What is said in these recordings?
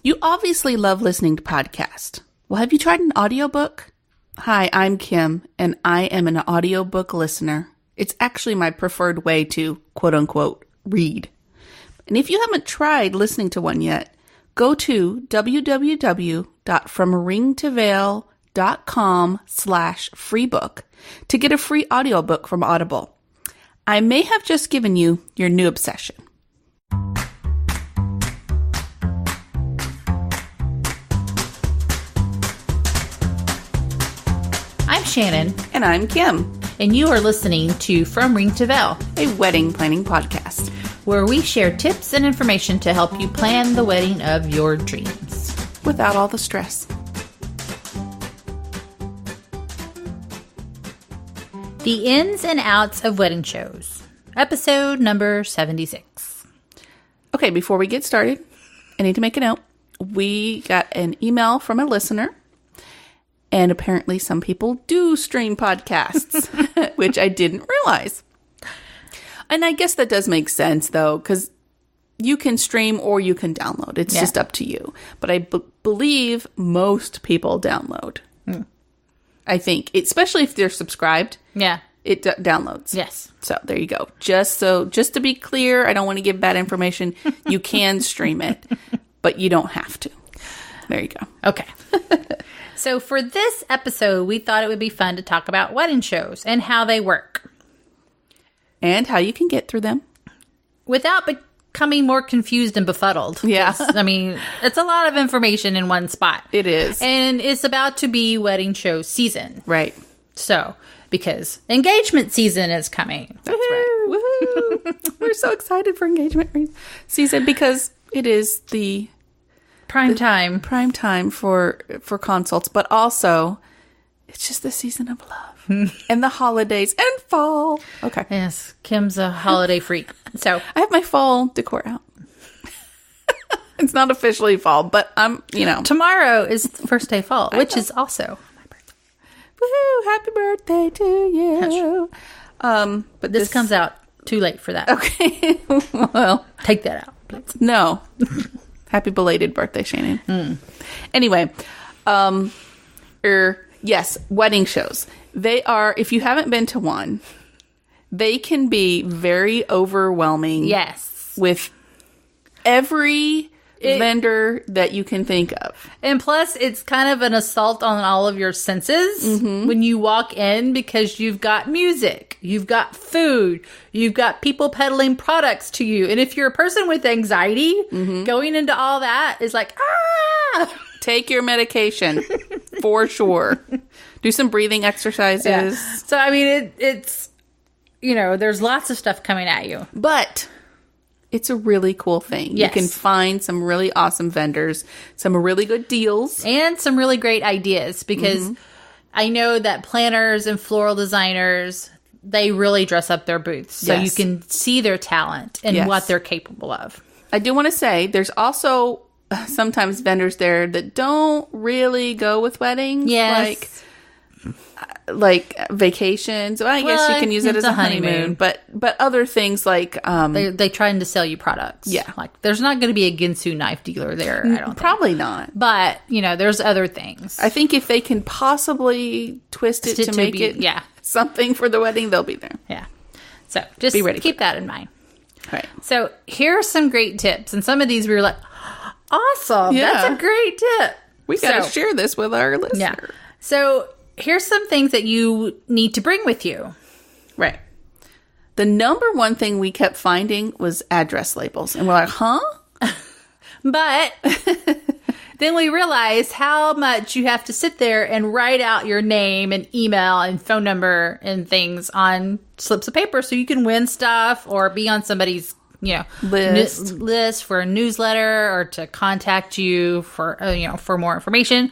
You obviously love listening to podcasts. Well, have you tried an audiobook? Hi, I'm Kim, and I am an audiobook listener. It's actually my preferred way to, quote unquote, read. And if you haven't tried listening to one yet, go to www.fromringtoveil.com/freebook to get a free audiobook from Audible. I may have just given you your new obsession. I'm Shannon. And I'm Kim. And you are listening to From Ring to Veil, a wedding planning podcast, where we share tips and information to help you plan the wedding of your dreams. Without all the stress. The ins and outs of wedding shows. Episode number 76. Okay, before we get started, I need to make a note. We got an email from a listener. And apparently some people do stream podcasts, which I didn't realize. And I guess that does make sense, though, because you can stream or you can download. It's just up to you. But I believe most people download. I think, especially if they're subscribed. Yeah. It downloads. Yes. So there you go. Just to be clear, I don't want to give bad information. You can stream it, but you don't have to. There you go. Okay. So for this episode, we thought it would be fun to talk about wedding shows and how they work. And how you can get through them. Without becoming more confused and befuddled. Yeah. I mean, it's a lot of information in one spot. It is. And it's about to be wedding show season. Right. So, because engagement season is coming. That's right. Woohoo! We're so excited for engagement season because it is the prime time for consults, but also it's just the season of love and the holidays and fall. Okay. Yes, Kim's a holiday freak. So I have my fall decor out. It's not officially fall, but tomorrow is the first day fall, which is also my birthday. Woohoo! Happy birthday to you. But this comes out too late for that. Okay. Well, take that out, please. No. Happy belated birthday, Shannon. Anyway, yes, wedding shows. They are, if you haven't been to one, they can be very overwhelming. Yes. With every vendor that you can think of. And plus, it's kind of an assault on all of your senses when you walk in, because you've got music, you've got food, you've got people peddling products to you. And if you're a person with anxiety, going into all that is like, Take your medication, for sure. Do some breathing exercises. Yeah. So, I mean, it's, there's lots of stuff coming at you. But it's a really cool thing. Yes. You can find some really awesome vendors, some really good deals. And some really great ideas, because I know that planners and floral designers, they really dress up their booths. So you can see their talent and what they're capable of. I do want to say there's also sometimes vendors there that don't really go with weddings. Yes. Like vacations. Well, I guess you can use it as a honeymoon. But other things like they trying to sell you products. Yeah. Like there's not going to be a Ginsu knife dealer there. I don't probably think. not. But there's other things. I think if they can possibly twist it to make it something for the wedding, they'll be there. Yeah. So just be ready. Keep that in mind. All right. So here are some great tips, and some of these we were like, awesome. Yeah. That's a great tip. We got to share this with our listeners. Yeah. So here's some things that you need to bring with you. Right. The number one thing we kept finding was address labels. And we're like, huh? But then we realized how much you have to sit there and write out your name and email and phone number and things on slips of paper so you can win stuff or be on somebody's list for a newsletter or to contact you for for more information.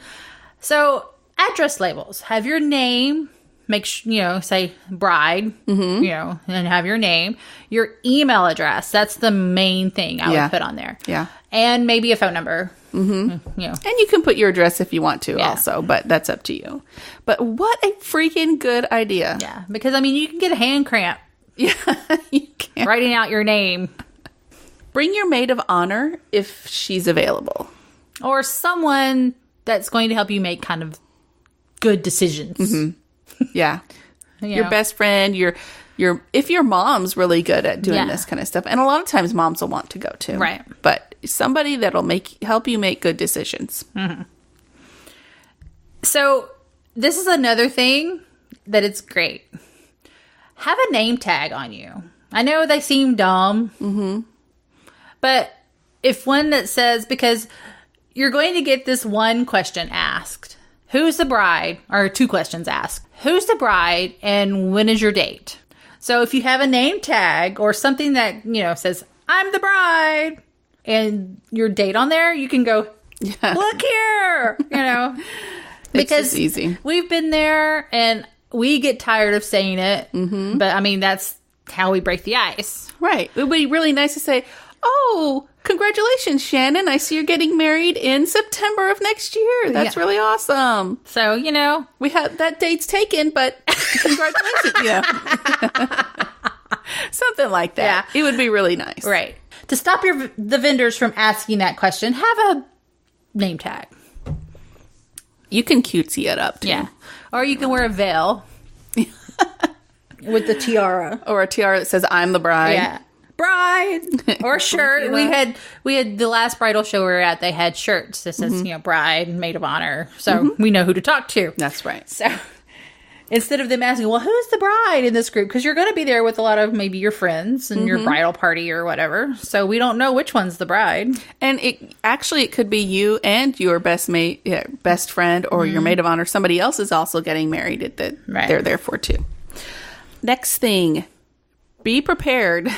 So address labels have your name, make say bride, and have your name, your email address. That's the main thing I would put on there. Yeah, and maybe a phone number. And you can put your address if you want to also, but that's up to you. But what a freaking good idea. Yeah, because you can get a hand cramp. Yeah, you can. Writing out your name. Bring your maid of honor if she's available. Or someone that's going to help you make kind of good decisions. Yeah. You Your know? best friend, if your mom's really good at doing this kind of stuff, and a lot of times moms will want to go too. Right. But somebody that'll help you make good decisions. So this is another thing that it's great. Have a name tag on you. I know they seem dumb, but if one that says, because you're going to get this one question asked, who's the bride? Or two questions asked. Who's the bride and when is your date? So if you have a name tag or something that, says, I'm the bride, and your date on there, you can go, look here, Because it's easy. We've been there and we get tired of saying it. But I mean, that's how we break the ice. Right. It would be really nice to say, oh, congratulations, Shannon. I see you're getting married in September of next year. That's really awesome. So, we have that date's taken, but congratulations. Something like that. Yeah. It would be really nice. Right. To stop the vendors from asking that question, have a name tag. You can cutesy it up too. Yeah. Or you can wear a veil with the tiara. Or a tiara that says, I'm the bride. Yeah. Bride. Or shirt. We had the last bridal show we were at, they had shirts that says, bride and maid of honor. So we know who to talk to. That's right. So instead of them asking, well, who's the bride in this group? Because you're going to be there with a lot of maybe your friends and your bridal party or whatever. So we don't know which one's the bride. And it could be you and your best friend or your maid of honor. Somebody else is also getting married that they're there for too. Next thing, be prepared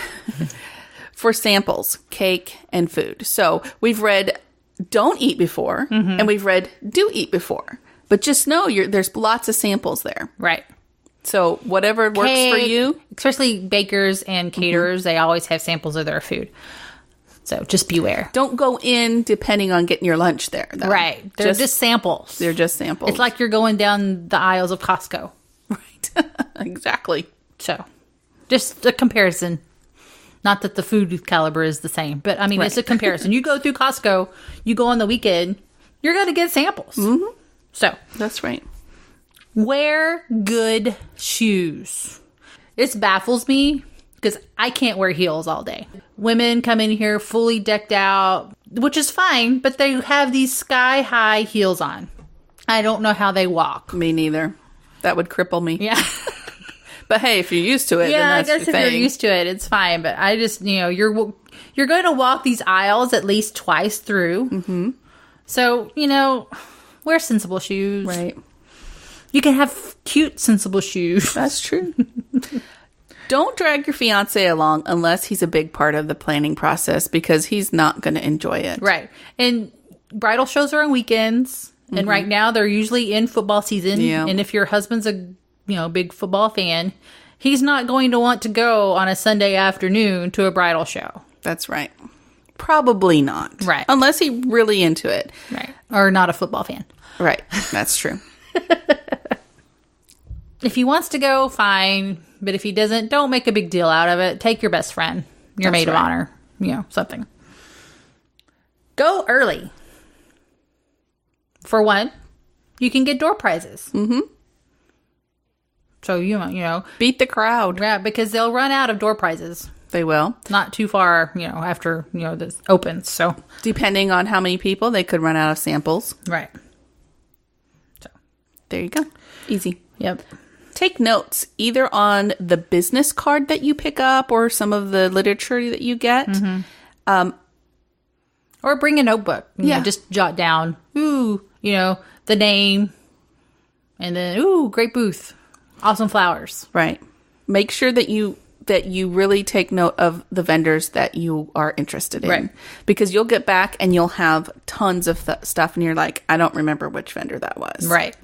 for samples, cake and food. So we've read don't eat before and we've read do eat before. But just know there's lots of samples there. Right. So whatever works for you. Especially bakers and caterers, they always have samples of their food. So just beware. Don't go in depending on getting your lunch there, though. Right. They're just samples. They're just samples. It's like you're going down the aisles of Costco. Right. Exactly. So just a comparison. Not that the food caliber is the same, but I mean, it's a comparison. You go through Costco, you go on the weekend, you're going to get samples. So that's right. Wear good shoes. This baffles me because I can't wear heels all day. Women come in here fully decked out, which is fine, but they have these sky-high heels on. I don't know how they walk. Me neither. That would cripple me. Yeah. But hey, if you're used to it, then that's I guess your if thing. you're used to it, it's fine. But I just, you're going to walk these aisles at least twice through. So, wear sensible shoes. Right. You can have cute, sensible shoes. That's true. Don't drag your fiance along unless he's a big part of the planning process because he's not going to enjoy it. Right. And bridal shows are on weekends. And right now they're usually in football season. Yeah. And if your husband's a big football fan, he's not going to want to go on a Sunday afternoon to a bridal show. That's right. Probably not. Right. Unless he's really into it. Right. Or not a football fan. Right. That's true. If he wants to go, fine. But if he doesn't, don't make a big deal out of it. Take your best friend, your maid of honor, something. Go early. For one, you can get door prizes. So, beat the crowd. Yeah, because they'll run out of door prizes. They will. Not too far, after, this opens. So, depending on how many people, they could run out of samples. Right. So, there you go. Easy. Yep. Take notes either on the business card that you pick up or some of the literature that you get. Or bring a notebook. Just jot down, the name. And then, great booth. Awesome flowers. Right. Make sure that you really take note of the vendors that you are interested in. Right. Because you'll get back and you'll have tons of stuff and you're like, I don't remember which vendor that was. Right.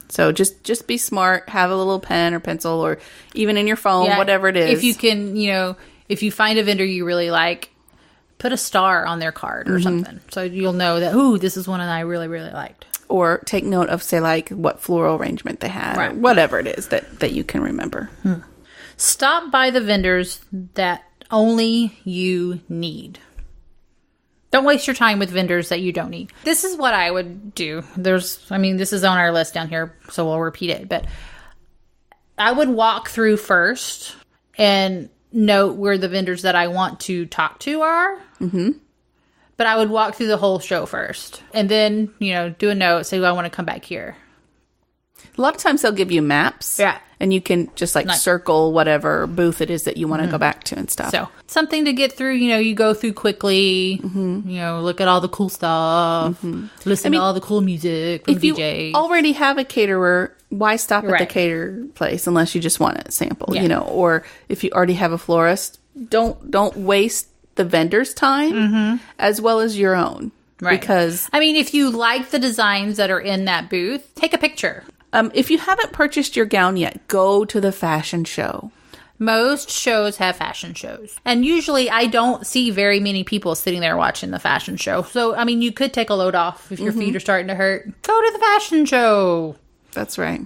So just be smart. Have a little pen or pencil or even in your phone, whatever it is. If you can, if you find a vendor you really like, put a star on their card or something. So you'll know that, this is one that I really, really liked. Or take note of, say, like what floral arrangement they had. Right. Or whatever it is that you can remember. Stop by the vendors that only you need. Don't waste your time with vendors that you don't need. This is what I would do. This is on our list down here, so we'll repeat it. But I would walk through first and note where the vendors that I want to talk to are. Mm-hmm. But I would walk through the whole show first. And then, do a note, say, I want to come back here. A lot of times they'll give you maps. Yeah. And you can just circle whatever booth it is that you want to go back to and stuff. So something to get through, you go through quickly, look at all the cool stuff, listen to all the cool music from if DJs. You already have a caterer, why stop at the caterer place unless you just want a sample, or if you already have a florist, don't waste the vendor's time as well as your own. Right. Because if you like the designs that are in that booth, take a picture. If you haven't purchased your gown yet, go to the fashion show. Most shows have fashion shows. And usually I don't see very many people sitting there watching the fashion show. So, you could take a load off if your feet are starting to hurt. Go to the fashion show. That's right.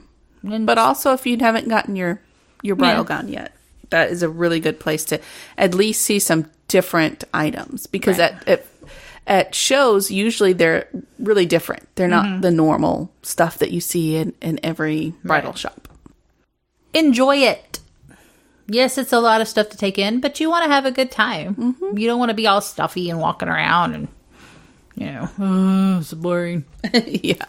But also if you haven't gotten your bridal gown yet, that is a really good place to at least see some different items. Because at shows, usually they're really different. They're not the normal stuff that you see in every bridal shop. Enjoy it. Yes, it's a lot of stuff to take in, but you want to have a good time. You don't want to be all stuffy and walking around and, it's boring. Yeah.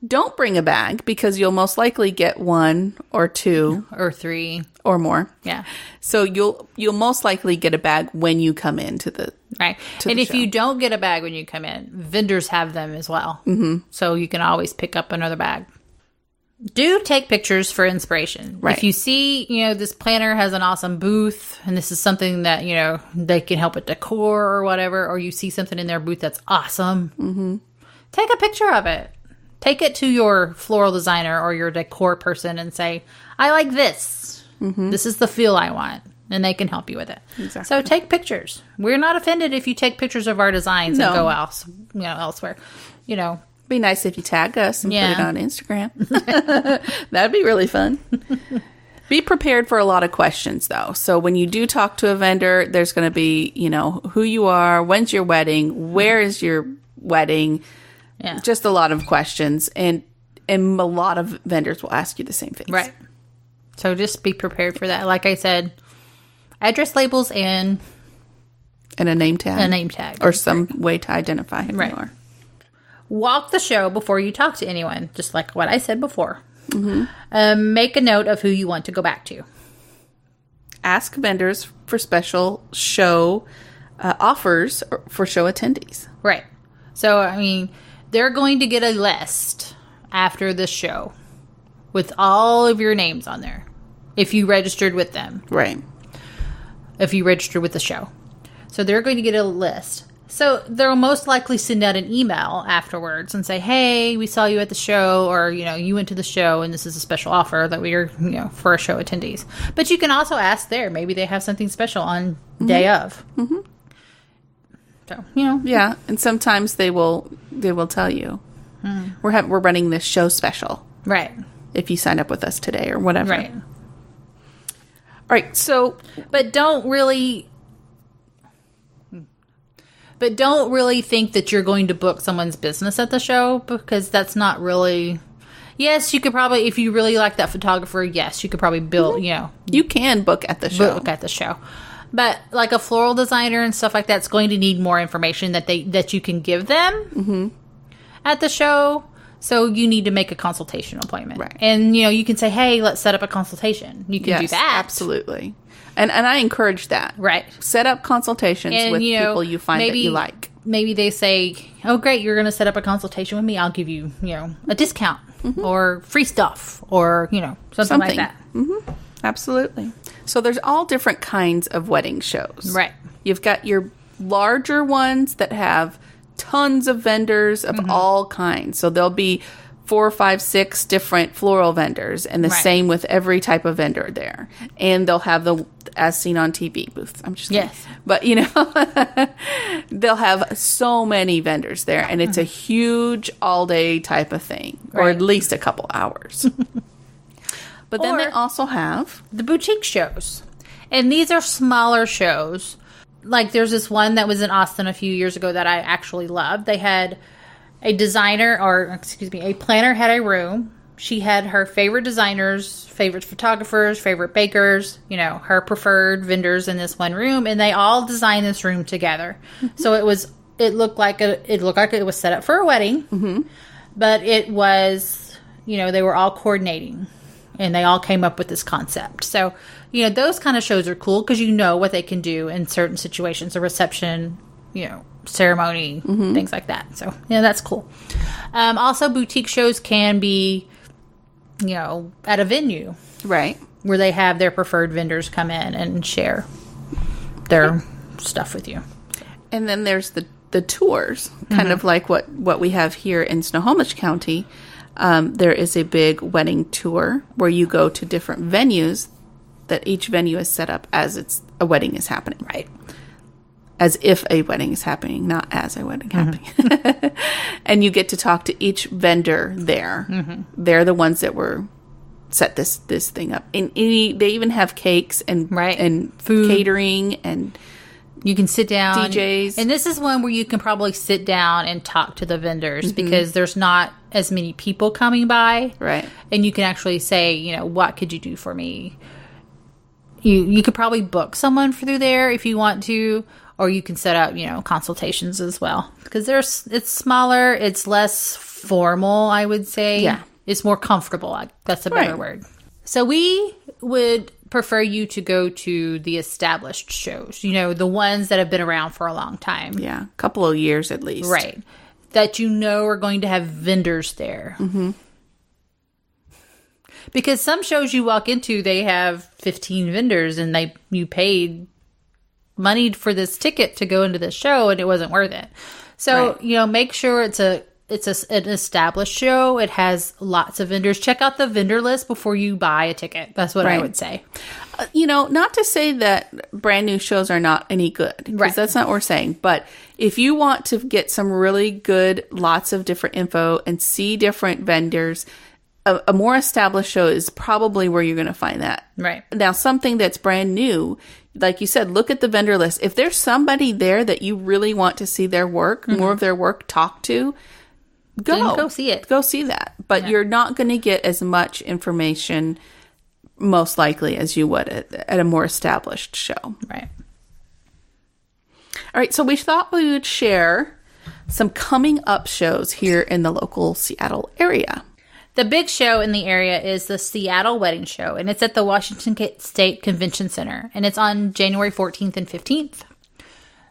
Don't bring a bag because you'll most likely get 1 or 2 or 3 or more. Yeah. So you'll most likely get a bag when you come into the right. And if you don't get a bag when you come in, vendors have them as well. So you can always pick up another bag. Do take pictures for inspiration. Right. If you see, this planner has an awesome booth and this is something that, they can help with decor or whatever, or you see something in their booth that's awesome, take a picture of it. Take it to your floral designer or your decor person and say, I like this. This is the feel I want. And they can help you with it. Exactly. So take pictures. We're not offended if you take pictures of our designs and go elsewhere. Be nice if you tag us and put it on Instagram. That'd be really fun. Be prepared for a lot of questions, though. So when you do talk to a vendor, there's going to be, who you are, when's your wedding, where is your wedding. Yeah. Just a lot of questions, and a lot of vendors will ask you the same things. Right. So just be prepared for that. Like I said, address labels and a name tag. A name tag. Or some way to identify who you are. Walk the show before you talk to anyone, just like what I said before. Make a note of who you want to go back to. Ask vendors for special show offers for show attendees. Right. So, they're going to get a list after the show with all of your names on there if you registered with them. Right. If you registered with the show. So they're going to get a list. So they'll most likely send out an email afterwards and say, hey, we saw you at the show, or, you went to the show and this is a special offer that we're, for our show attendees. But you can also ask there. Maybe they have something special on day of. So, Yeah, and sometimes they will tell you, we're running this show special. Right. If you sign up with us today or whatever. Right. All right, so... But don't really think that you're going to book someone's business at the show, because that's not really... Yes, you could probably, if you really like that photographer, yes, you could probably build, You can book at the show. Book at the show. But like a floral designer and stuff like that's going to need more information that you can give them at the show. So you need to make a consultation appointment. Right. And, you can say, hey, let's set up a consultation. You can do that. Absolutely. And I encourage that. Right. Set up consultations with people you find that you like. Maybe they say, oh, great, you're going to set up a consultation with me. I'll give you, a discount or free stuff or, something like that. Absolutely. So there's all different kinds of wedding shows. Right. You've got your larger ones that have tons of vendors of all kinds. So there'll be 4, 5, 6 different floral vendors, and the same with every type of vendor there. And they'll have the as seen on TV booth. I'm just kidding. Yes. But, they'll have so many vendors there, and it's a huge all-day type of thing, or at least a couple hours. But then they also have the boutique shows. And these are smaller shows. like there's this one that was in Austin a few years ago that I actually loved. They had a planner had a room. She had her favorite designers, favorite photographers, favorite bakers, her preferred vendors in this one room, and they all designed this room together. Mm-hmm. So it looked like it was set up for a wedding, mm-hmm. but it was, they were all coordinating, and they all came up with this concept. So, those kind of shows are cool because what they can do in certain situations, a reception, ceremony, mm-hmm. things like that. So, that's cool. Also, boutique shows can be, at a venue. Right. Where they have their preferred vendors come in and share their stuff with you. And then there's the tours, kind mm-hmm. of like what we have here in Snohomish County. There is a big wedding tour where you go to different venues that each venue is set up as a wedding is happening. Right. As if a wedding is happening, not as a wedding mm-hmm. happening. And you get to talk to each vendor there. Mm-hmm. They're the ones that were set this thing up. And they even have cakes and food, catering, and you can sit down. DJs. And this is one where you can probably sit down and talk to the vendors mm-hmm. because there's not as many people coming by. Right. And you can actually say, what could you do for me? You could probably book someone through there if you want to. Or you can set up, consultations as well. Because it's smaller. It's less formal, I would say. Yeah. It's more comfortable. That's a better word. So we would prefer you to go to the established shows. The ones that have been around for a long time. Yeah. A couple of years at least. Right. That are going to have vendors there. Mm-hmm. Because some shows you walk into, they have 15 vendors and you paid money for this ticket to go into the show and it wasn't worth it. So, make sure it's an established show. It has lots of vendors. Check out the vendor list before you buy a ticket. That's what I would say. Not to say that brand new shows are not any good, because that's not what we're saying. But if you want to get some really good, lots of different info and see different vendors, a more established show is probably where you're going to find that. Right. Now, something that's brand new, like you said, look at the vendor list. If there's somebody there that you really want to see their work, mm-hmm. more of their work, talk to, go see it. Go see that. But you're not going to get as much information, most likely, as you would at a more established show. Right. All right. So we thought we would share some coming up shows here in the local Seattle area. The big show in the area is the Seattle Wedding Show, and it's at the Washington State Convention Center, and it's on January 14th and 15th.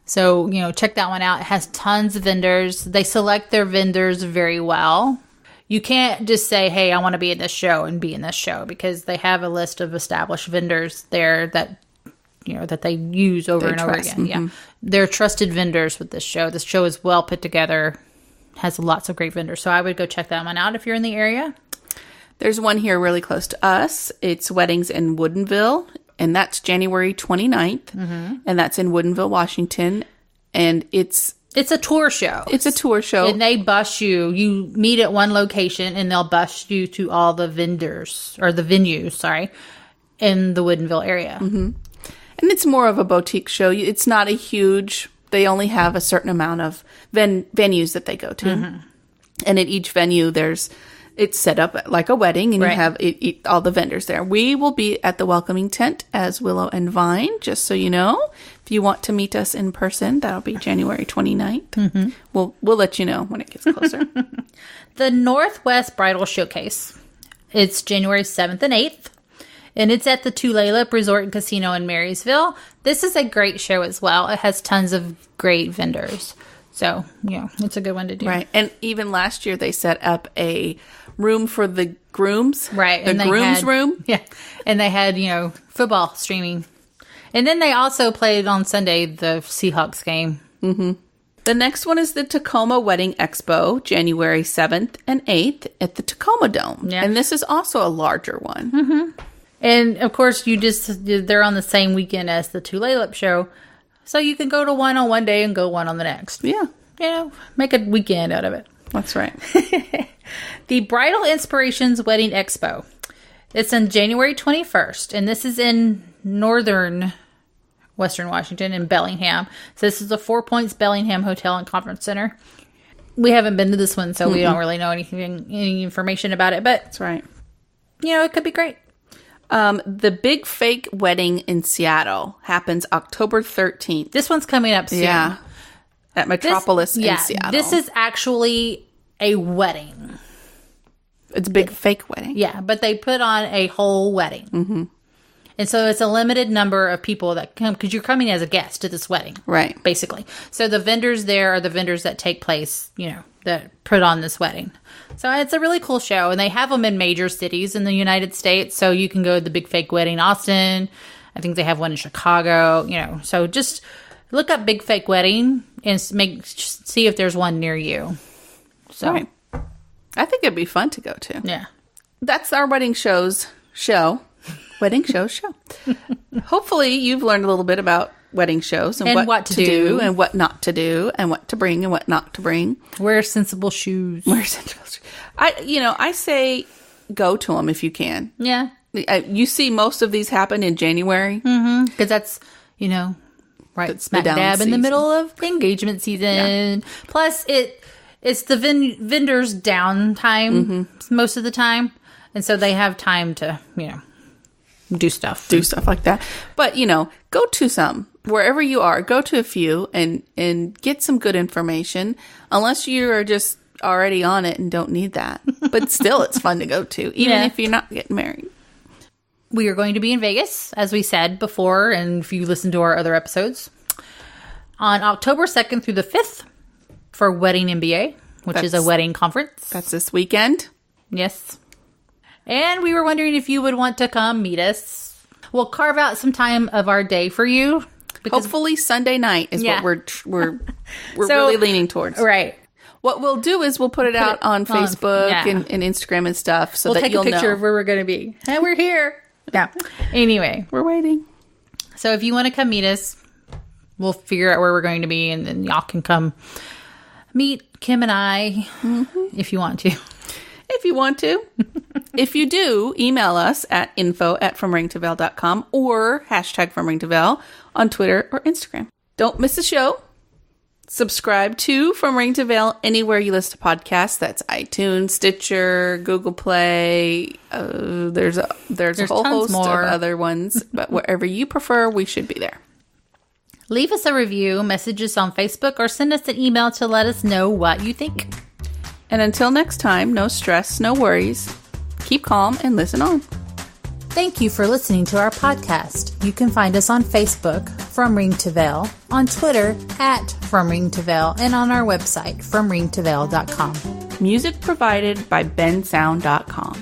So, check that one out. It has tons of vendors. They select their vendors very well. You can't just say, hey, I want to be in this show and be in this show, because they have a list of established vendors there that they use over and over again. Mm-hmm. Yeah. They're trusted vendors with this show. This show is well put together. Has lots of great vendors. So I would go check that one out if you're in the area. There's one here really close to us. It's Weddings in Woodinville, and that's January 29th. Mm-hmm. And that's in Woodinville, Washington. And it's a tour show. It's a tour show. And they bus you. You meet at one location, and they'll bus you to all the vendors, or the venues, in the Woodinville area. Mm-hmm. And it's more of a boutique show. It's not a huge... They only have a certain amount of venues that they go to. Mm-hmm. And at each venue, it's set up like a wedding, and you have all the vendors there. We will be at the welcoming tent as Willow and Vine, just so you know. If you want to meet us in person, that'll be January 29th. Mm-hmm. We'll let you know when it gets closer. The Northwest Bridal Showcase. It's January 7th and 8th. And it's at the Tulalip Resort and Casino in Marysville. This is a great show as well. It has tons of great vendors. So, it's a good one to do. Right. And even last year, they set up a room for the grooms. Right. The grooms room. Yeah. And they had, football streaming. And then they also played on Sunday the Seahawks game. Mm-hmm. The next one is the Tacoma Wedding Expo, January 7th and 8th at the Tacoma Dome. Yeah. And this is also a larger one. Mm-hmm. And, of course, they're on the same weekend as the Tulalip show. So you can go to one on one day and go one on the next. Yeah. Make a weekend out of it. That's right. The Bridal Inspirations Wedding Expo. It's on January 21st. And this is in northern Western Washington in Bellingham. So this is the 4 Points Bellingham Hotel and Conference Center. We haven't been to this one, so we don't really know any information about it. But That's right. it could be great. The Big Fake Wedding in Seattle happens October 13th. This one's coming up soon. Yeah. At Metropolis in Seattle. This is actually a wedding. It's a big fake wedding. Yeah, but they put on a whole wedding. Mm-hmm. And so it's a limited number of people that come, because you're coming as a guest to this wedding. Right. Basically. So the vendors there are the vendors that take place, that put on this wedding. So it's a really cool show. And they have them in major cities in the United States. So you can go to the Big Fake Wedding Austin. I think they have one in Chicago, So just look up Big Fake Wedding and see if there's one near you. So Right. I think it'd be fun to go to. Yeah. That's our wedding show. Wedding show. Hopefully you've learned a little bit about wedding shows and what to do and what not to do and what to bring and what not to bring. Wear sensible shoes. I say go to them if you can. Yeah. You see most of these happen in January. Mm-hmm. Because that's, right smack dab in the middle of engagement season. Yeah. Plus, it's the vendors' downtime most of the time. And so they have time to, do stuff like that. But, go to some. Wherever you are, go to a few and get some good information. Unless you are just already on it and don't need that. But still, it's fun to go to, even if you're not getting married. We are going to be in Vegas, as we said before, and if you listen to our other episodes, on October 2nd through the 5th for Wedding MBA, which is a wedding conference. That's this weekend. Yes. And we were wondering if you would want to come meet us. We'll carve out some time of our day for you. Hopefully Sunday night is what we're really leaning towards. Right. What we'll do is we'll put it out on Facebook and Instagram and stuff so that you'll know. We'll take a picture of where we're going to be. And we're here. Yeah. Anyway. We're waiting. So if you want to come meet us, we'll figure out where we're going to be, and then y'all can come meet Kim and I if you want to. If you want to. If you do, email us at info@fromringtoveil.com or #FromRingToVeil on Twitter or Instagram. Don't miss a show. Subscribe to From Ring to Veil anywhere you listen to podcasts. That's iTunes, Stitcher, Google Play. There's a whole host more of other ones, but wherever you prefer, we should be there. Leave us a review, message us on Facebook, or send us an email to let us know what you think. And until next time, no stress, no worries. Keep calm and listen on. Thank you for listening to our podcast. You can find us on Facebook, From Ring to Veil, on Twitter, @FromRingToVeil, and on our website, FromRingToVeil.com. Music provided by bensound.com.